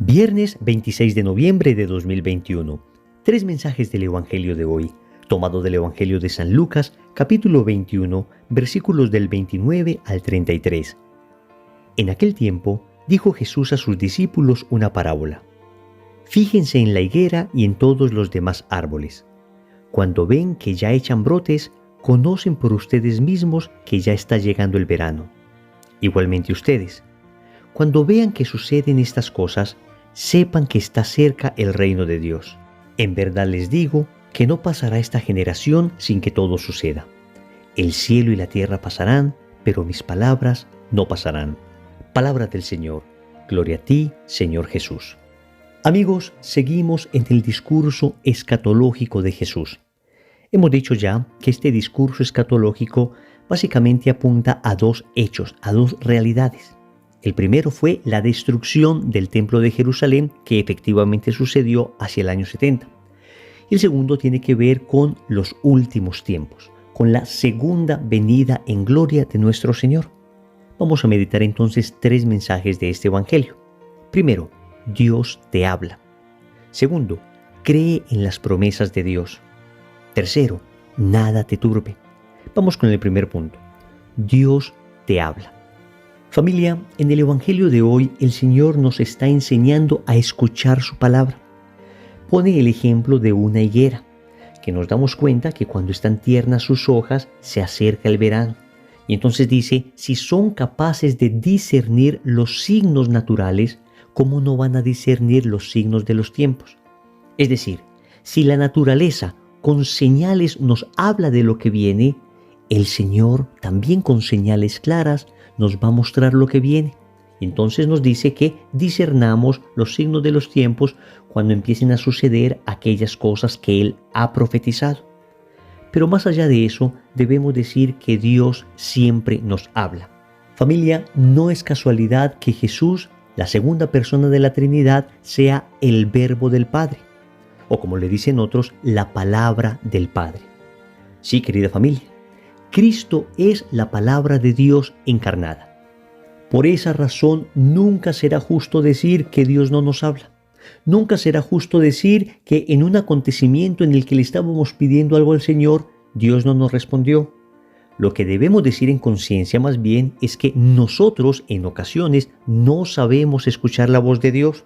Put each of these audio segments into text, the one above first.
Viernes 26 de noviembre de 2021. Tres mensajes del Evangelio de hoy, tomado del Evangelio de San Lucas, capítulo 21, versículos del 29 al 33. En aquel tiempo, dijo Jesús a sus discípulos una parábola. Fíjense en la higuera y en todos los demás árboles. Cuando ven que ya echan brotes, conocen por ustedes mismos que ya está llegando el verano. Igualmente ustedes, cuando vean que suceden estas cosas, sepan que está cerca el reino de Dios. En verdad les digo que no pasará esta generación sin que todo suceda. El cielo y la tierra pasarán, pero mis palabras no pasarán. Palabra del Señor. Gloria a ti, Señor Jesús. Amigos, seguimos en el discurso escatológico de Jesús. Hemos dicho ya que este discurso escatológico básicamente apunta a dos hechos, a dos realidades. El primero fue la destrucción del templo de Jerusalén, que efectivamente sucedió hacia el año 70. Y el segundo tiene que ver con los últimos tiempos, con la segunda venida en gloria de nuestro Señor. Vamos a meditar entonces tres mensajes de este Evangelio. Primero, Dios te habla. Segundo, cree en las promesas de Dios. Tercero, nada te turbe. Vamos con el primer punto. Dios te habla. Familia, en el Evangelio de hoy el Señor nos está enseñando a escuchar su palabra. Pone el ejemplo de una higuera, que nos damos cuenta que cuando están tiernas sus hojas se acerca el verano. Y entonces dice, si son capaces de discernir los signos naturales, ¿cómo no van a discernir los signos de los tiempos? Es decir, si la naturaleza con señales nos habla de lo que viene, el Señor también con señales claras nos va a mostrar lo que viene. Entonces nos dice que discernamos los signos de los tiempos cuando empiecen a suceder aquellas cosas que Él ha profetizado. Pero más allá de eso, debemos decir que Dios siempre nos habla. Familia, no es casualidad que Jesús, la segunda persona de la Trinidad, sea el Verbo del Padre, o como le dicen otros, la palabra del Padre. Sí, querida familia, Cristo es la palabra de Dios encarnada. Por esa razón, nunca será justo decir que Dios no nos habla. Nunca será justo decir que en un acontecimiento en el que le estábamos pidiendo algo al Señor, Dios no nos respondió. Lo que debemos decir en conciencia más bien es que nosotros en ocasiones no sabemos escuchar la voz de Dios.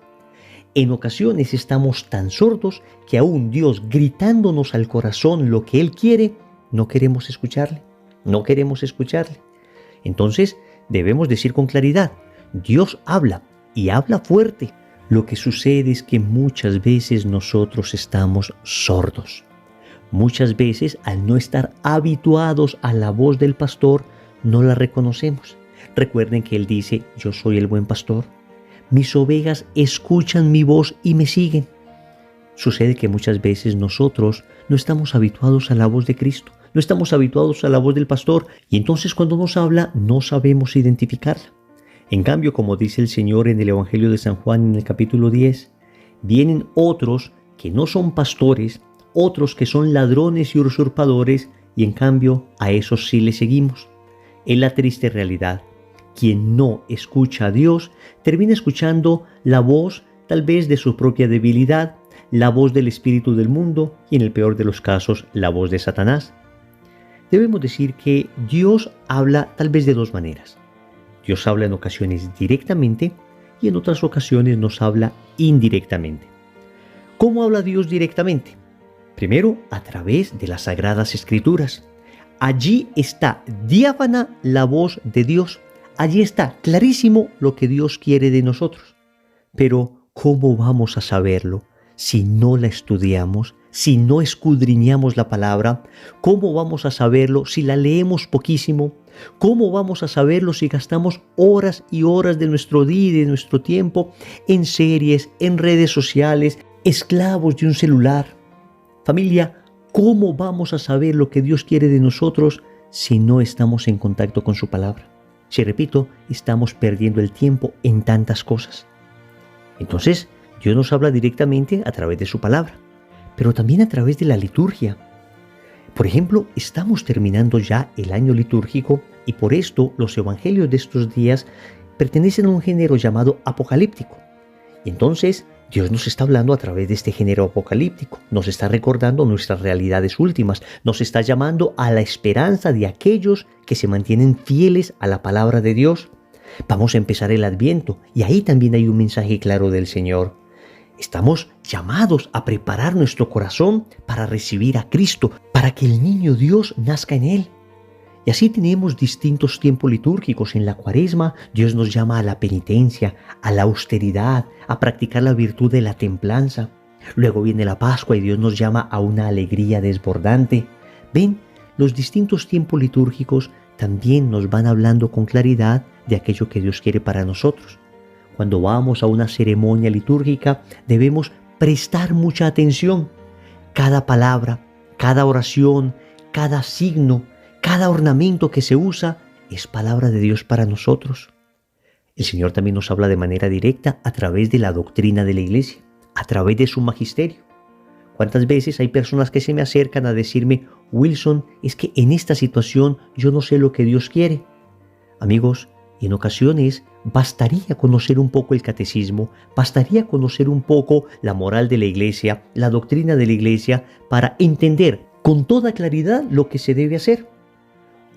En ocasiones estamos tan sordos que aún Dios gritándonos al corazón lo que Él quiere, no queremos escucharle. No queremos escucharle. Entonces debemos decir con claridad, Dios habla y habla fuerte. Lo que sucede es que muchas veces nosotros estamos sordos. Muchas veces al no estar habituados a la voz del pastor, no la reconocemos. Recuerden que Él dice, yo soy el buen pastor. Mis ovejas escuchan mi voz y me siguen. Sucede que muchas veces nosotros no estamos habituados a la voz de Cristo. No estamos habituados a la voz del pastor y entonces cuando nos habla no sabemos identificarla. En cambio, como dice el Señor en el Evangelio de San Juan en el capítulo 10, vienen otros que no son pastores, otros que son ladrones y usurpadores y en cambio a esos sí le seguimos. Es la triste realidad. Quien no escucha a Dios termina escuchando la voz tal vez de su propia debilidad, la voz del espíritu del mundo y en el peor de los casos la voz de Satanás. Debemos decir que Dios habla tal vez de dos maneras. Dios habla en ocasiones directamente y en otras ocasiones nos habla indirectamente. ¿Cómo habla Dios directamente? Primero, a través de las Sagradas Escrituras. Allí está diáfana la voz de Dios. Allí está clarísimo lo que Dios quiere de nosotros. Pero, ¿cómo vamos a saberlo si no la estudiamos? Si no escudriñamos la palabra, ¿cómo vamos a saberlo si la leemos poquísimo? ¿Cómo vamos a saberlo si gastamos horas y horas de nuestro día y de nuestro tiempo en series, en redes sociales, esclavos de un celular? Familia, ¿cómo vamos a saber lo que Dios quiere de nosotros si no estamos en contacto con su palabra? Si repito, estamos perdiendo el tiempo en tantas cosas. Entonces, Dios nos habla directamente a través de su palabra, pero también a través de la liturgia. Por ejemplo, estamos terminando ya el año litúrgico y por esto los evangelios de estos días pertenecen a un género llamado apocalíptico. Entonces, Dios nos está hablando a través de este género apocalíptico, nos está recordando nuestras realidades últimas, nos está llamando a la esperanza de aquellos que se mantienen fieles a la palabra de Dios. Vamos a empezar el Adviento y ahí también hay un mensaje claro del Señor. Estamos llamados a preparar nuestro corazón para recibir a Cristo, para que el niño Dios nazca en él. Y así tenemos distintos tiempos litúrgicos. En la Cuaresma, Dios nos llama a la penitencia, a la austeridad, a practicar la virtud de la templanza. Luego viene la Pascua y Dios nos llama a una alegría desbordante. Ven, los distintos tiempos litúrgicos también nos van hablando con claridad de aquello que Dios quiere para nosotros. Cuando vamos a una ceremonia litúrgica, debemos prestar mucha atención. Cada palabra, cada oración, cada signo, cada ornamento que se usa es palabra de Dios para nosotros. El Señor también nos habla de manera directa a través de la doctrina de la Iglesia, a través de su magisterio. ¿Cuántas veces hay personas que se me acercan a decirme, Wilson, es que en esta situación yo no sé lo que Dios quiere? Amigos, en ocasiones bastaría conocer un poco el catecismo, bastaría conocer un poco la moral de la Iglesia, la doctrina de la Iglesia, para entender con toda claridad lo que se debe hacer.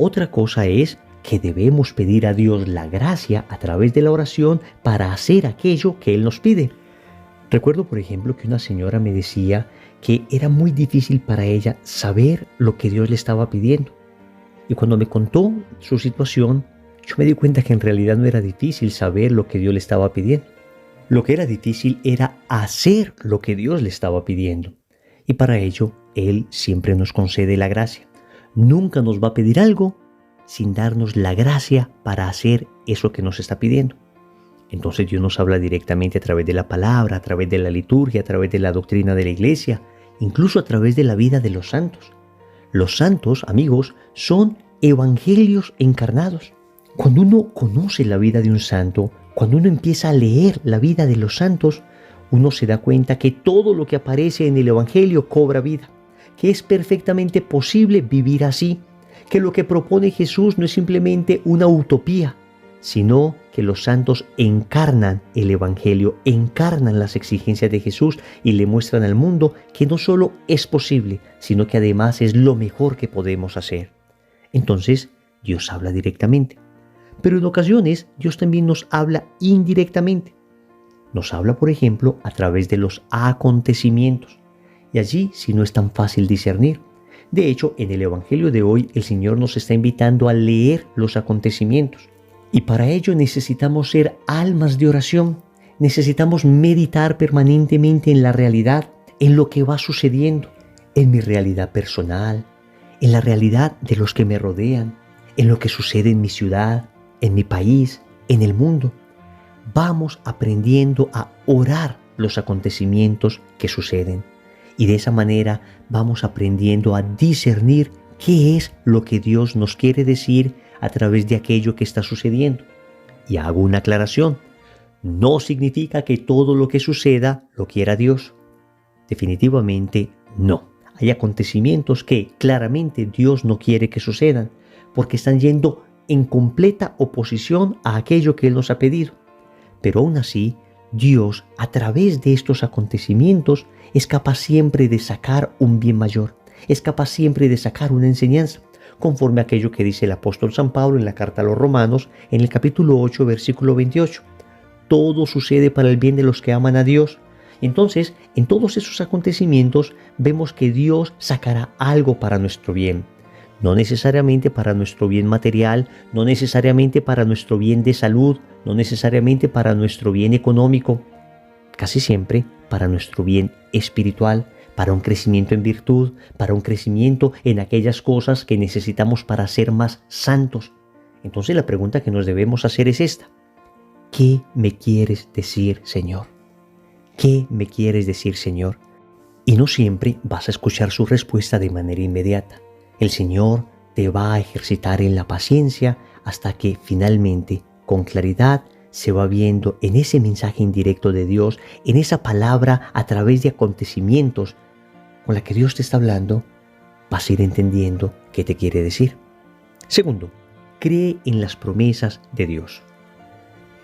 Otra cosa es que debemos pedir a Dios la gracia a través de la oración para hacer aquello que Él nos pide. Recuerdo, por ejemplo, que una señora me decía que era muy difícil para ella saber lo que Dios le estaba pidiendo. Y cuando me contó su situación, yo me di cuenta que en realidad no era difícil saber lo que Dios le estaba pidiendo. Lo que era difícil era hacer lo que Dios le estaba pidiendo. Y para ello, Él siempre nos concede la gracia. Nunca nos va a pedir algo sin darnos la gracia para hacer eso que nos está pidiendo. Entonces Dios nos habla directamente a través de la palabra, a través de la liturgia, a través de la doctrina de la Iglesia, incluso a través de la vida de los santos. Los santos, amigos, son evangelios encarnados. Cuando uno conoce la vida de un santo, cuando uno empieza a leer la vida de los santos, uno se da cuenta que todo lo que aparece en el evangelio cobra vida, que es perfectamente posible vivir así, que lo que propone Jesús no es simplemente una utopía, sino que los santos encarnan el evangelio, encarnan las exigencias de Jesús y le muestran al mundo que no solo es posible, sino que además es lo mejor que podemos hacer. Entonces, Dios habla directamente. Pero en ocasiones, Dios también nos habla indirectamente. Nos habla, por ejemplo, a través de los acontecimientos. Y allí sí no es tan fácil discernir. De hecho, en el Evangelio de hoy, el Señor nos está invitando a leer los acontecimientos. Y para ello necesitamos ser almas de oración. Necesitamos meditar permanentemente en la realidad, en lo que va sucediendo, en mi realidad personal, en la realidad de los que me rodean, en lo que sucede en mi ciudad, en mi país, en el mundo. Vamos aprendiendo a orar los acontecimientos que suceden. Y de esa manera vamos aprendiendo a discernir qué es lo que Dios nos quiere decir a través de aquello que está sucediendo. Y hago una aclaración. No significa que todo lo que suceda lo quiera Dios. Definitivamente no. Hay acontecimientos que claramente Dios no quiere que sucedan, porque están yendo en completa oposición a aquello que Él nos ha pedido. Pero aún así, Dios, a través de estos acontecimientos, es capaz siempre de sacar un bien mayor, es capaz siempre de sacar una enseñanza, conforme a aquello que dice el apóstol San Pablo en la carta a los Romanos, en el capítulo 8, versículo 28. Todo sucede para el bien de los que aman a Dios. Entonces, en todos esos acontecimientos, vemos que Dios sacará algo para nuestro bien. No necesariamente para nuestro bien material, no necesariamente para nuestro bien de salud, no necesariamente para nuestro bien económico, casi siempre para nuestro bien espiritual, para un crecimiento en virtud, para un crecimiento en aquellas cosas que necesitamos para ser más santos. Entonces la pregunta que nos debemos hacer es esta: ¿qué me quieres decir, Señor? ¿Qué me quieres decir, Señor? Y no siempre vas a escuchar su respuesta de manera inmediata. El Señor te va a ejercitar en la paciencia hasta que finalmente, con claridad, se va viendo en ese mensaje indirecto de Dios, en esa palabra a través de acontecimientos con la que Dios te está hablando, vas a ir entendiendo qué te quiere decir. Segundo, cree en las promesas de Dios.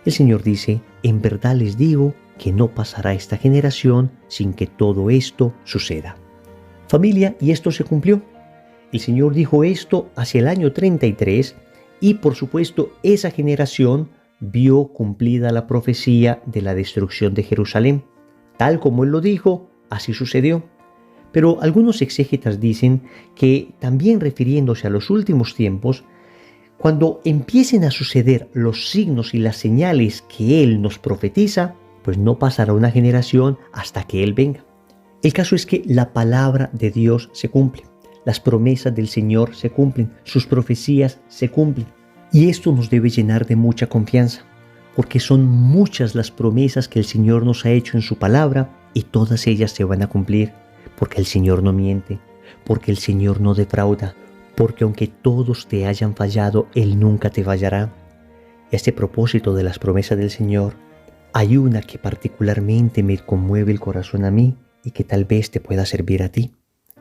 El Señor dice: en verdad les digo que no pasará esta generación sin que todo esto suceda. Familia, y esto se cumplió. El Señor dijo esto hacia el año 33 y por supuesto esa generación vio cumplida la profecía de la destrucción de Jerusalén. Tal como Él lo dijo, así sucedió. Pero algunos exégetas dicen que también refiriéndose a los últimos tiempos, cuando empiecen a suceder los signos y las señales que Él nos profetiza, pues no pasará una generación hasta que Él venga. El caso es que la palabra de Dios se cumple, las promesas del Señor se cumplen, sus profecías se cumplen. Y esto nos debe llenar de mucha confianza, porque son muchas las promesas que el Señor nos ha hecho en su palabra y todas ellas se van a cumplir, porque el Señor no miente, porque el Señor no defrauda, porque aunque todos te hayan fallado, Él nunca te fallará. Y a este propósito de las promesas del Señor, hay una que particularmente me conmueve el corazón a mí y que tal vez te pueda servir a ti.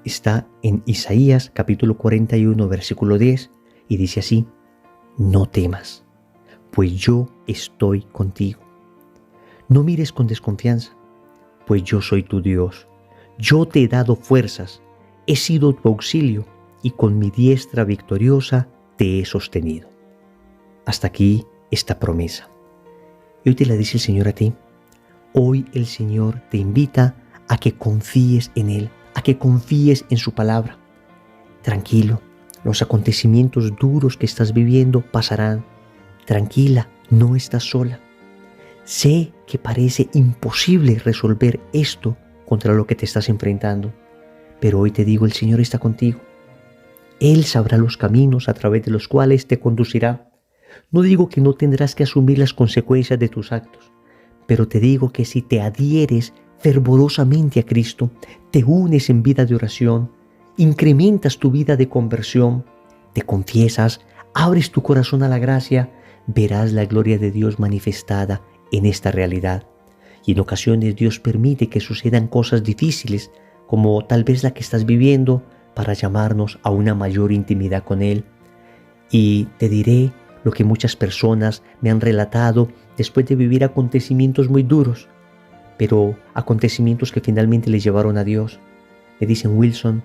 Está en Isaías capítulo 41, versículo 10, y dice así: no temas, pues yo estoy contigo. No mires con desconfianza, pues yo soy tu Dios. Yo te he dado fuerzas, he sido tu auxilio, y con mi diestra victoriosa te he sostenido. Hasta aquí esta promesa. Y hoy te la dice el Señor a ti. Hoy el Señor te invita a que confíes en Él, a que confíes en su palabra. Tranquilo, los acontecimientos duros que estás viviendo pasarán. Tranquila, no estás sola. Sé que parece imposible resolver esto contra lo que te estás enfrentando, pero hoy te digo, el Señor está contigo. Él sabrá los caminos a través de los cuales te conducirá. No digo que no tendrás que asumir las consecuencias de tus actos, pero te digo que si te adhieres fervorosamente a Cristo, te unes en vida de oración, incrementas tu vida de conversión, te confiesas, abres tu corazón a la gracia, verás la gloria de Dios manifestada en esta realidad. Y en ocasiones Dios permite que sucedan cosas difíciles, como tal vez la que estás viviendo, para llamarnos a una mayor intimidad con Él. Y te diré lo que muchas personas me han relatado después de vivir acontecimientos muy duros, pero acontecimientos que finalmente les llevaron a Dios. Me dicen: Wilson,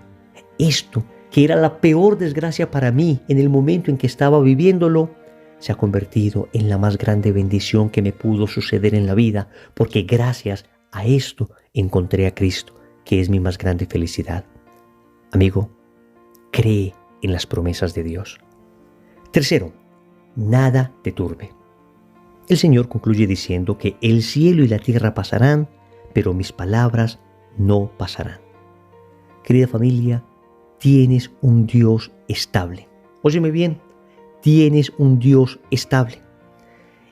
esto que era la peor desgracia para mí en el momento en que estaba viviéndolo, se ha convertido en la más grande bendición que me pudo suceder en la vida, porque gracias a esto encontré a Cristo, que es mi más grande felicidad. Amigo, cree en las promesas de Dios. Tercero, nada te turbe. El Señor concluye diciendo que el cielo y la tierra pasarán, pero mis palabras no pasarán. Querida familia, tienes un Dios estable. Óyeme bien, tienes un Dios estable.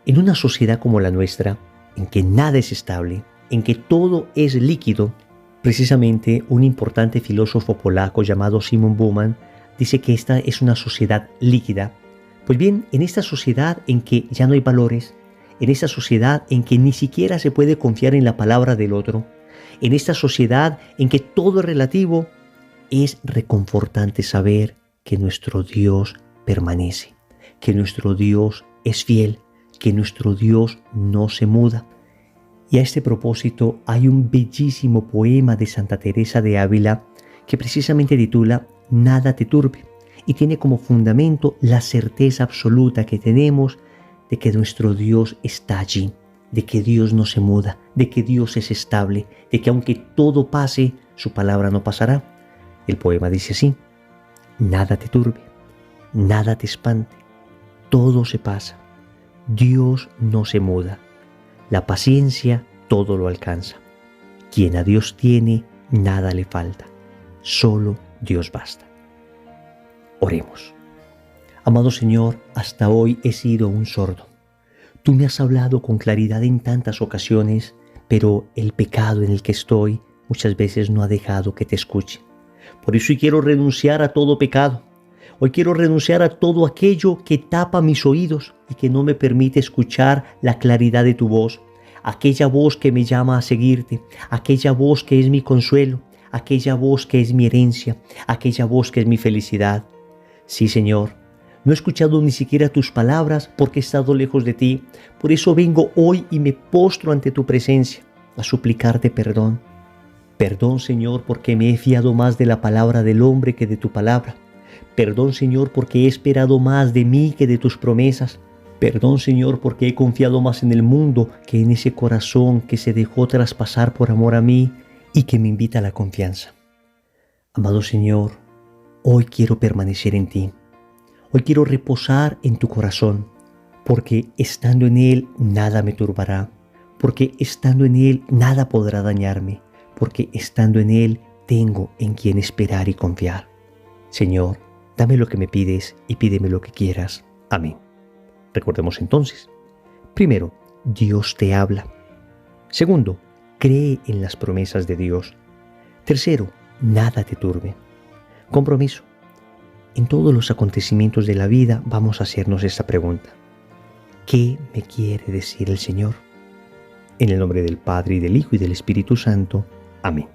En una sociedad como la nuestra, en que nada es estable, en que todo es líquido, precisamente un importante filósofo polaco llamado Szymon Bauman dice que esta es una sociedad líquida. Pues bien, en esta sociedad en que ya no hay valores, en esta sociedad en que ni siquiera se puede confiar en la palabra del otro, en esta sociedad en que todo es relativo, es reconfortante saber que nuestro Dios permanece, que nuestro Dios es fiel, que nuestro Dios no se muda. Y a este propósito hay un bellísimo poema de Santa Teresa de Ávila que precisamente titula Nada te turbe, y tiene como fundamento la certeza absoluta que tenemos de que nuestro Dios está allí, de que Dios no se muda, de que Dios es estable, de que aunque todo pase, su palabra no pasará. El poema dice así: nada te turbe, nada te espante, todo se pasa, Dios no se muda, la paciencia todo lo alcanza. Quien a Dios tiene, nada le falta, solo Dios basta. Oremos. Amado Señor, hasta hoy he sido un sordo. Tú me has hablado con claridad en tantas ocasiones, pero el pecado en el que estoy muchas veces no ha dejado que te escuche. Por eso hoy quiero renunciar a todo pecado. Hoy quiero renunciar a todo aquello que tapa mis oídos y que no me permite escuchar la claridad de tu voz, aquella voz que me llama a seguirte, aquella voz que es mi consuelo, aquella voz que es mi herencia, aquella voz que es mi felicidad. Sí, Señor, No he escuchado ni siquiera tus palabras porque he estado lejos de ti. Por eso vengo hoy y me postro ante tu presencia a suplicarte perdón. Perdón, Señor, porque me he fiado más de la palabra del hombre que de tu palabra. Perdón, Señor, porque he esperado más de mí que de tus promesas. Perdón, Señor, porque he confiado más en el mundo que en ese corazón que se dejó traspasar por amor a mí y que me invita a la confianza. Amado Señor, hoy quiero permanecer en ti. Hoy quiero reposar en tu corazón, porque estando en él nada me turbará, porque estando en él nada podrá dañarme, porque estando en él tengo en quien esperar y confiar. Señor, dame lo que me pides y pídeme lo que quieras. Amén. Recordemos entonces. Primero, Dios te habla. Segundo, cree en las promesas de Dios. Tercero, nada te turbe. Compromiso. En todos los acontecimientos de la vida vamos a hacernos esta pregunta. ¿Qué me quiere decir el Señor? En el nombre del Padre, y del Hijo, y del Espíritu Santo. Amén.